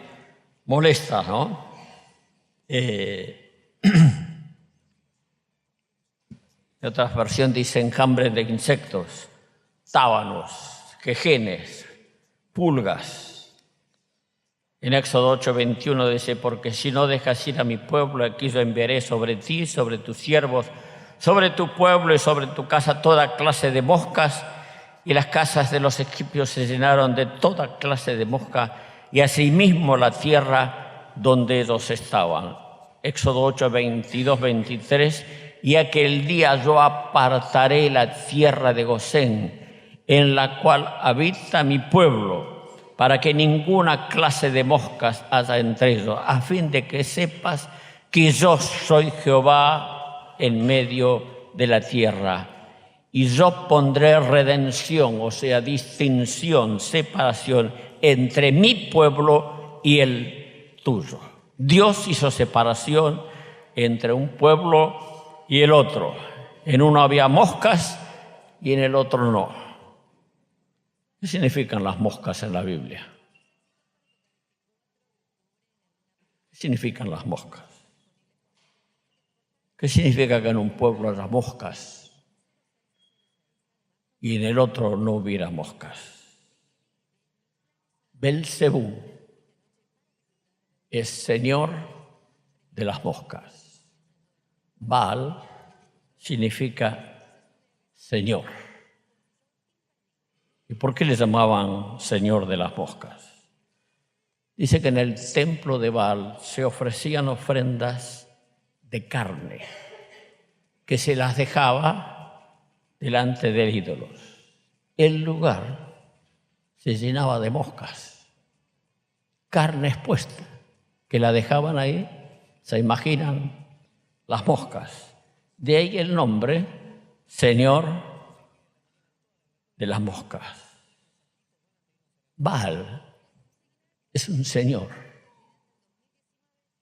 molesta, ¿no? Otras versiones dicen enjambres de insectos, tábanos, jejenes, pulgas. En Éxodo 8:21 dice: porque si no dejas ir a mi pueblo, aquí yo enviaré sobre ti, sobre tus siervos, sobre tu pueblo y sobre tu casa toda clase de moscas. Y las casas de los egipcios se llenaron de toda clase de moscas, y asimismo la tierra donde ellos estaban. Éxodo 8:22-23: y aquel día yo apartaré la tierra de Gosén, en la cual habita mi pueblo, para que ninguna clase de moscas haya entre ellos, a fin de que sepas que yo soy Jehová en medio de la tierra. Y yo pondré redención, o sea, distinción, separación entre mi pueblo y el tuyo. Dios hizo separación entre un pueblo y el otro. En uno había moscas y en el otro no. ¿Qué significan las moscas en la Biblia? ¿Qué significan las moscas? ¿Qué significa que en un pueblo haya moscas y en el otro no hubiera moscas? Belcebú es señor de las moscas. Baal significa Señor. ¿Y por qué le llamaban Señor de las moscas? Dice que en el templo de Baal se ofrecían ofrendas de carne, que se las dejaba delante del ídolo. El lugar se llenaba de moscas, carne expuesta, que la dejaban ahí, se imaginan las moscas. De ahí el nombre, Señor de las moscas. Baal es un señor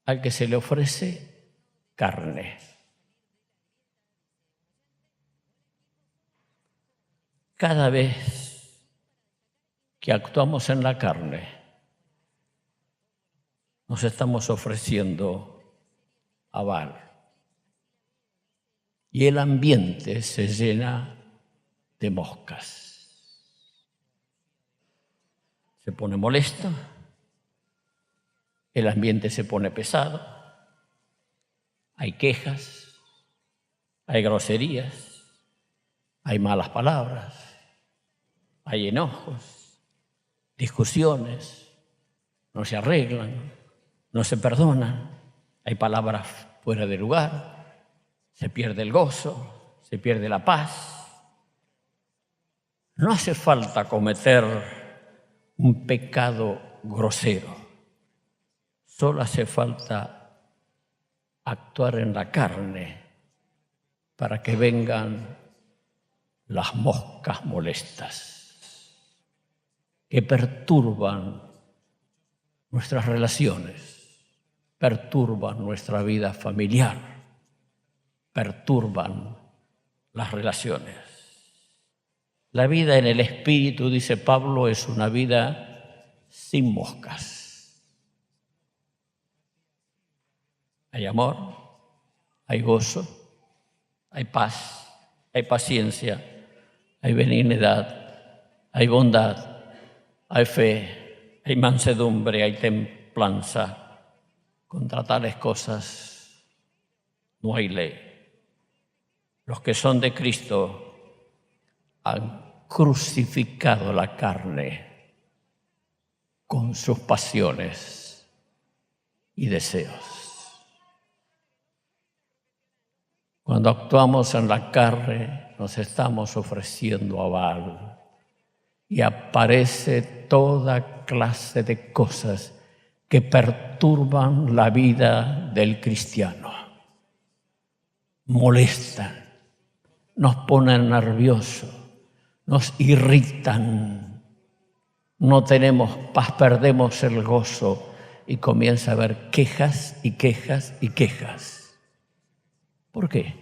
al que se le ofrece carne. Cada vez que actuamos en la carne, nos estamos ofreciendo a Baal. Y el ambiente se llena de moscas. Se pone molesto, el ambiente se pone pesado, hay quejas, hay groserías, hay malas palabras, hay enojos, discusiones, no se arreglan, no se perdonan, hay palabras fuera de lugar, se pierde el gozo, se pierde la paz. No hace falta cometer un pecado grosero, solo hace falta actuar en la carne para que vengan las moscas molestas que perturban nuestras relaciones, perturban nuestra vida familiar, perturban las relaciones. La vida en el Espíritu, dice Pablo, es una vida sin moscas. Hay amor, hay gozo, hay paz, hay paciencia, hay benignidad, hay bondad, hay fe, hay mansedumbre, hay templanza. Contra tales cosas no hay ley. Los que son de Cristo han crucificado la carne con sus pasiones y deseos. Cuando actuamos en la carne, nos estamos ofreciendo a Baal y aparece toda clase de cosas que perturban la vida del cristiano. Molestan, nos ponen nerviosos, nos irritan, no tenemos paz, perdemos el gozo y comienza a haber quejas y quejas y quejas. ¿Por qué?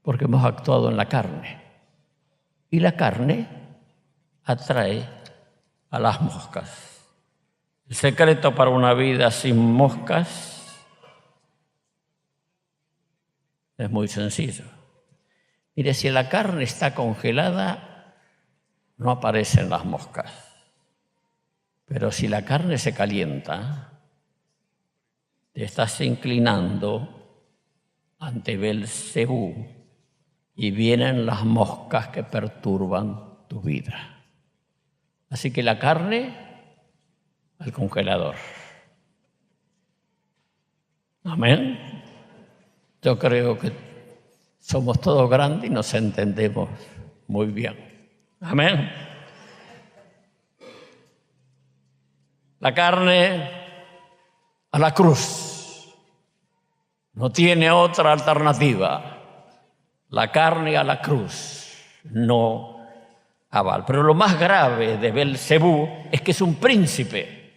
Porque hemos actuado en la carne. Y la carne atrae a las moscas. El secreto para una vida sin moscas es muy sencillo. Mire, si la carne está congelada, no aparecen las moscas. Pero si la carne se calienta, te estás inclinando ante Belcebú y vienen las moscas que perturban tu vida. Así que la carne al congelador. Amén. Yo creo que somos todos grandes y nos entendemos muy bien. Amén. La carne a la cruz. No tiene otra alternativa. La carne a la cruz, no a Baal. Pero lo más grave de Belcebú es que es un príncipe.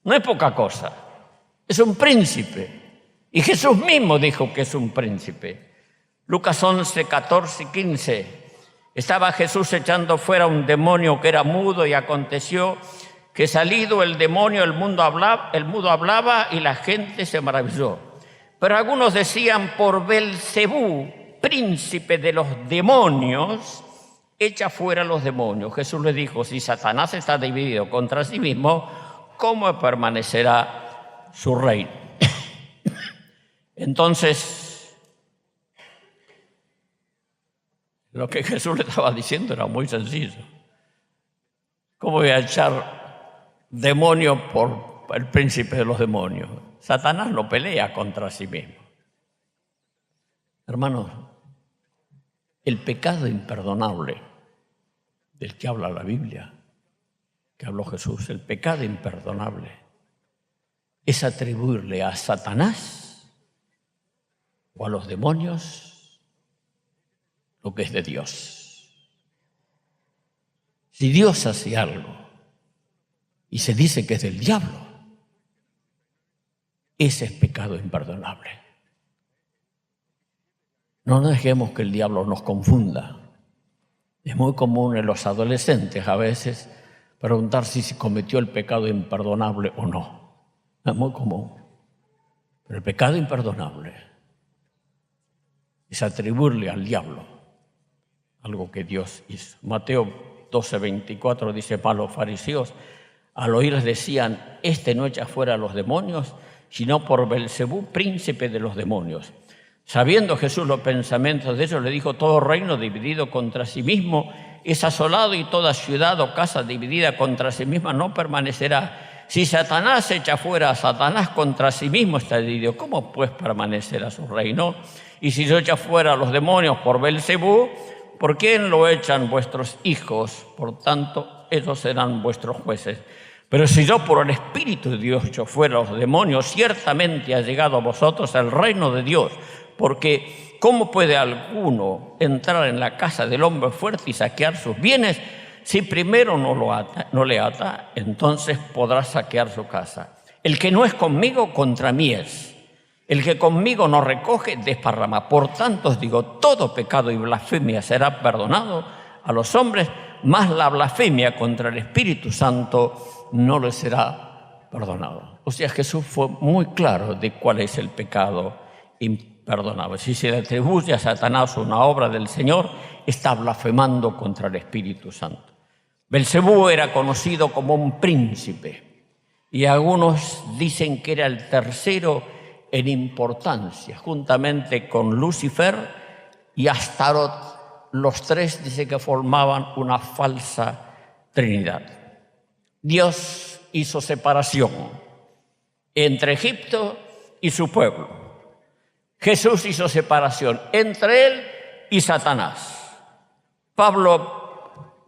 No es poca cosa. Es un príncipe. Y Jesús mismo dijo que es un príncipe. Lucas 11, 14 y 15. Estaba Jesús echando fuera un demonio que era mudo y aconteció que salido el demonio el mudo hablaba y la gente se maravilló. Pero algunos decían por Belcebú, príncipe de los demonios, echa fuera los demonios. Jesús le dijo, si Satanás está dividido contra sí mismo, ¿cómo permanecerá su reino? Entonces Lo que Jesús le estaba diciendo era muy sencillo. ¿Cómo voy a echar demonios por el príncipe de los demonios? Satanás no pelea contra sí mismo. Hermanos, el pecado imperdonable del que habla la Biblia, que habló Jesús, el pecado imperdonable es atribuirle a Satanás o a los demonios lo que es de Dios. Si Dios hace algo y se dice que es del diablo, ese es pecado imperdonable. No nos dejemos que el diablo nos confunda. Es muy común en los adolescentes a veces preguntar si cometió el pecado imperdonable o no. Es muy común. Pero el pecado imperdonable es atribuirle al diablo algo que Dios hizo. Mateo 12:24 dice: para los fariseos, al oírles decían: este no echa fuera a los demonios, sino por Belcebú, príncipe de los demonios. Sabiendo Jesús los pensamientos de ellos, le dijo: todo reino dividido contra sí mismo es asolado, y toda ciudad o casa dividida contra sí misma no permanecerá. Si Satanás echa fuera a Satanás, contra sí mismo está dividido. ¿Cómo pues permanecerá su reino? Y si yo echa fuera a los demonios por Belcebú, ¿por quién lo echan vuestros hijos? Por tanto, ellos serán vuestros jueces. Pero si yo por el Espíritu de Dios echo fuera a los demonios, ciertamente ha llegado a vosotros el reino de Dios. Porque ¿cómo puede alguno entrar en la casa del hombre fuerte y saquear sus bienes? Si primero no le ata, entonces podrá saquear su casa. El que no es conmigo, contra mí es. El que conmigo no recoge, desparrama. Por tanto os digo, todo pecado y blasfemia será perdonado a los hombres, mas la blasfemia contra el Espíritu Santo no le será perdonado. O sea, Jesús fue muy claro de cuál es el pecado imperdonable. Si se le atribuye a Satanás una obra del Señor, está blasfemando contra el Espíritu Santo. Belcebú era conocido como un príncipe, y algunos dicen que era el tercero en importancia, juntamente con Lucifer y Astarot. Los tres dicen que formaban una falsa trinidad. Dios hizo separación entre Egipto y su pueblo. Jesús hizo separación entre él y Satanás. Pablo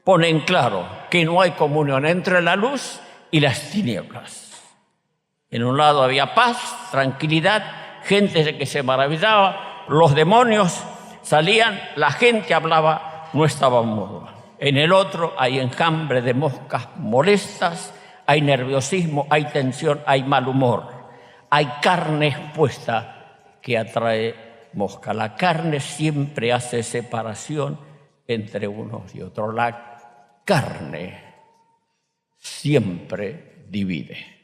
pone en claro que no hay comunión entre la luz y las tinieblas. En un lado había paz, tranquilidad, gente que se maravillaba, los demonios salían, la gente hablaba, no estaba mudo. En el otro hay enjambre de moscas molestas, hay nerviosismo, hay tensión, hay mal humor, hay carne expuesta que atrae mosca. La carne siempre hace separación entre unos y otros. La carne siempre divide.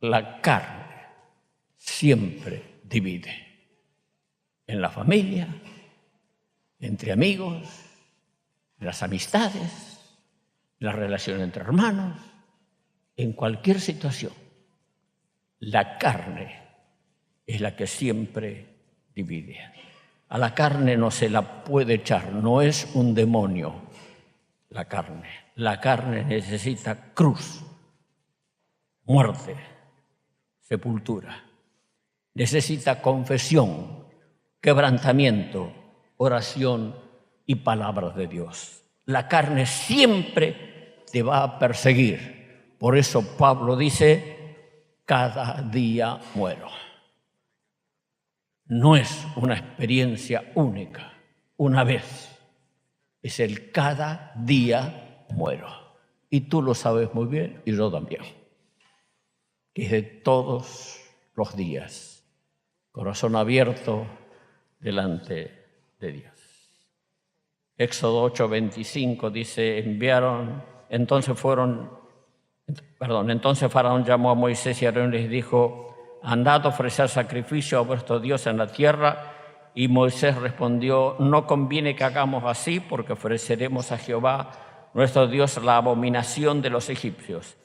La carne siempre divide. En la familia, entre amigos, en las amistades, en la relación entre hermanos, en cualquier situación. La carne es la que siempre divide. A la carne no se la puede echar, no es un demonio la carne. La carne necesita cruz, muerte, sepultura. Necesita confesión, quebrantamiento, oración y palabras de Dios. La carne siempre te va a perseguir. Por eso Pablo dice: cada día muero. No es una experiencia única, una vez. Es el cada día muero. Y tú lo sabes muy bien, y yo también. Que es de todos los días. Corazón abierto delante de Dios. Éxodo 8:25 dice: entonces Faraón llamó a Moisés y a Aarón y les dijo: andad a ofrecer sacrificio a vuestro Dios en la tierra. Y Moisés respondió: no conviene que hagamos así, porque ofreceremos a Jehová nuestro Dios la abominación de los egipcios.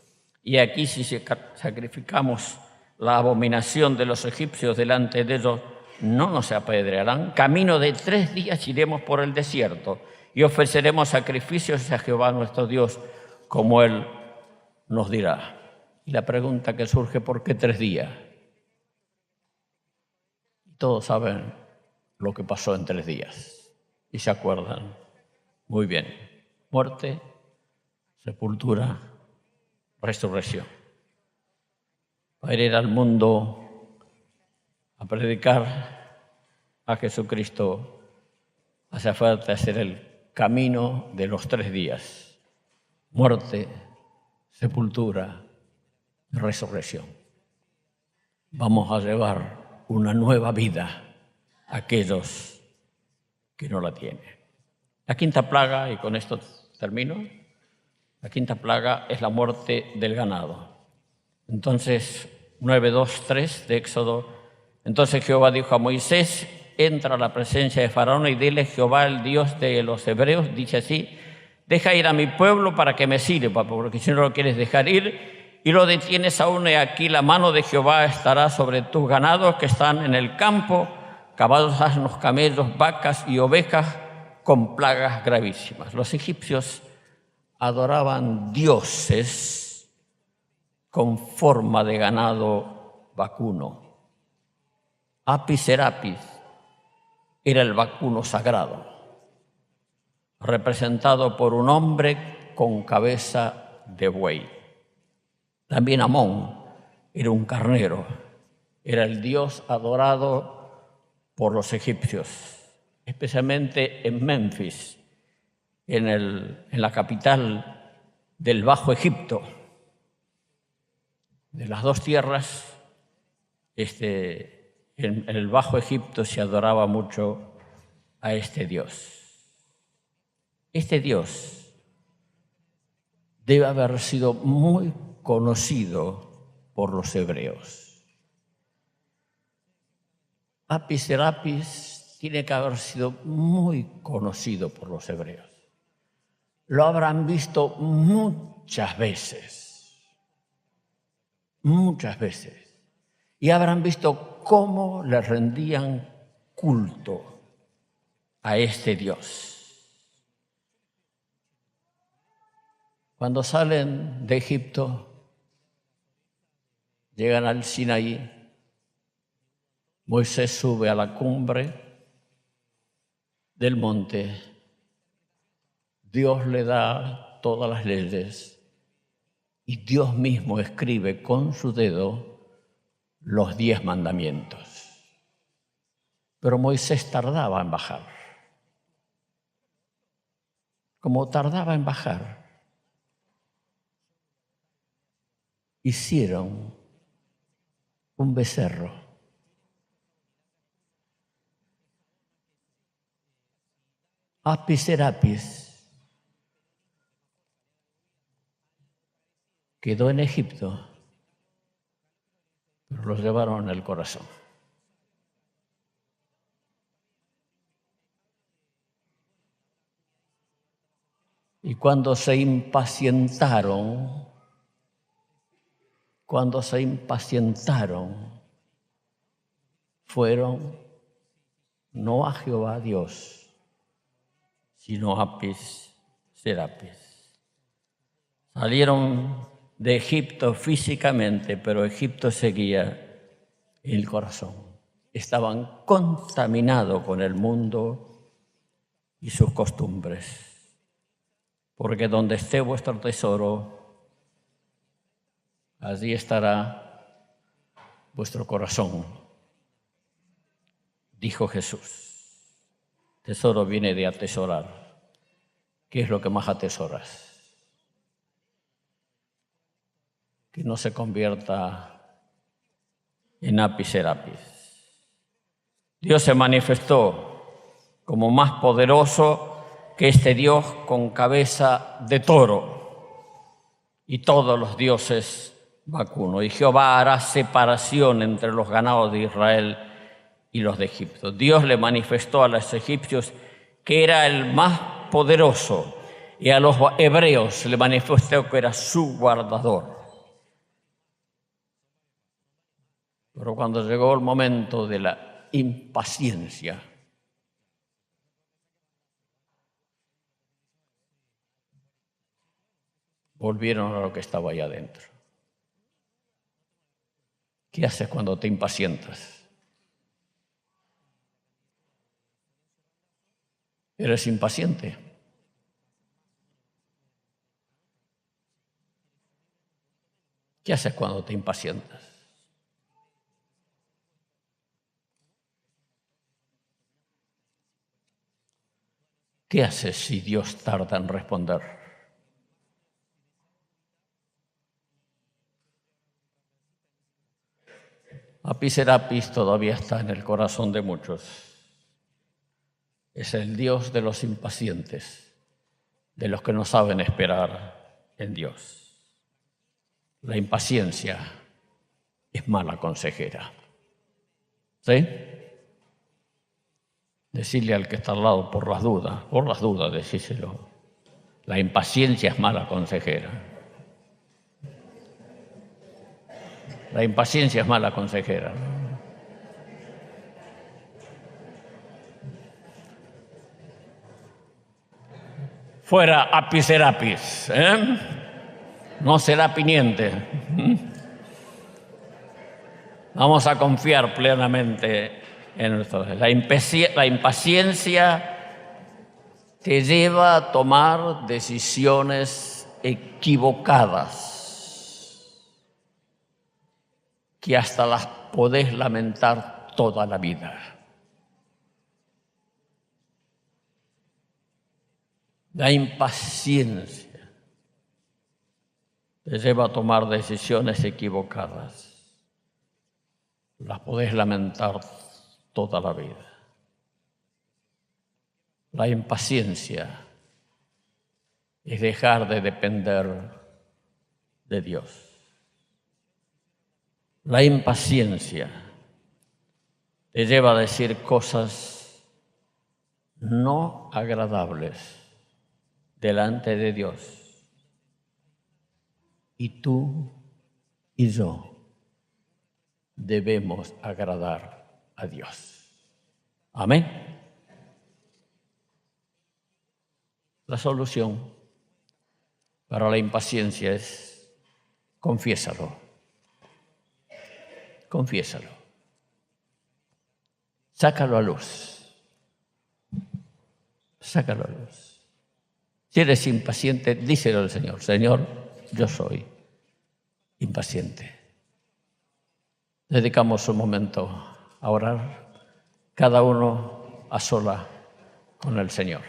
Y aquí, si sacrificamos la abominación de los egipcios delante de ellos, no nos apedrearán. Camino de 3 días iremos por el desierto y ofreceremos sacrificios a Jehová nuestro Dios, como Él nos dirá. Y la pregunta que surge, ¿por qué 3 días? Todos saben lo que pasó en 3 días y se acuerdan muy bien. Muerte, sepultura, resurrección. Para ir al mundo a predicar a Jesucristo hace falta hacer el camino de los 3 días. Muerte, sepultura, resurrección. Vamos a llevar una nueva vida a aquellos que no la tienen. La quinta plaga, y con esto termino, la quinta plaga es la muerte del ganado. Entonces, 9:2-3 de Éxodo, entonces Jehová dijo a Moisés, entra a la presencia de Faraón y dile, Jehová, el Dios de los hebreos, dice así, deja ir a mi pueblo para que me sirva, porque si no lo quieres dejar ir y lo detienes aún, he aquí la mano de Jehová estará sobre tus ganados que están en el campo, caballos, asnos, camellos, vacas y ovejas, con plagas gravísimas. Los egipcios adoraban dioses con forma de ganado vacuno. Apis serapis era el vacuno sagrado, representado por un hombre con cabeza de buey. También Amón era un carnero, era el dios adorado por los egipcios, especialmente en Memphis, en la capital del Bajo Egipto. De las 2 tierras, en el Bajo Egipto se adoraba mucho a este Dios. Este Dios debe haber sido muy conocido por los hebreos. Apis serapis tiene que haber sido muy conocido por los hebreos. Lo habrán visto muchas veces, y habrán visto cómo le rendían culto a este Dios. Cuando salen de Egipto, llegan al Sinaí, Moisés sube a la cumbre del monte, Dios le da todas las leyes y Dios mismo escribe con su dedo los 10 mandamientos. Pero Moisés tardaba en bajar. Como tardaba en bajar, hicieron un becerro. Apis serapis quedó en Egipto, pero los llevaron en el corazón. Y cuando se impacientaron, fueron no a Jehová Dios, sino a Apis serapis. Salieron de Egipto físicamente, pero Egipto seguía el corazón. Estaban contaminados con el mundo y sus costumbres. Porque donde esté vuestro tesoro, allí estará vuestro corazón, dijo Jesús. Tesoro viene de atesorar. ¿Qué es lo que más atesoras? Que no se convierta en apis serapis. Dios se manifestó como más poderoso que este Dios con cabeza de toro y todos los dioses vacunos. Y Jehová hará separación entre los ganados de Israel y los de Egipto. Dios le manifestó a los egipcios que era el más poderoso y a los hebreos le manifestó que era su guardador. Pero cuando llegó el momento de la impaciencia. Volvieron a lo que estaba allá adentro. ¿Qué haces cuando te impacientas? ¿Eres impaciente? ¿Qué haces cuando te impacientas? ¿Qué haces si Dios tarda en responder? Apis serapis todavía está en el corazón de muchos. Es el Dios de los impacientes, de los que no saben esperar en Dios. La impaciencia es mala consejera. ¿Sí? Decirle al que está al lado por las dudas, decíselo. La impaciencia es mala consejera. La impaciencia es mala consejera. Fuera apis serapis, ¿eh? No será piniente. Vamos a confiar plenamente en nuestro Dios. La impaciencia te lleva a tomar decisiones equivocadas, que hasta las podés lamentar toda la vida. La impaciencia te lleva a tomar decisiones equivocadas. Las podés lamentar toda la vida. La impaciencia es dejar de depender de Dios. La impaciencia te lleva a decir cosas no agradables delante de Dios. Y tú y yo debemos agradar a Dios. Amén. La solución para la impaciencia es confiésalo. Confiésalo. Sácalo a luz. Sácalo a luz. Si eres impaciente, díselo al Señor. Señor, yo soy impaciente. Dedicamos un momento a orar, cada uno a sola con el Señor.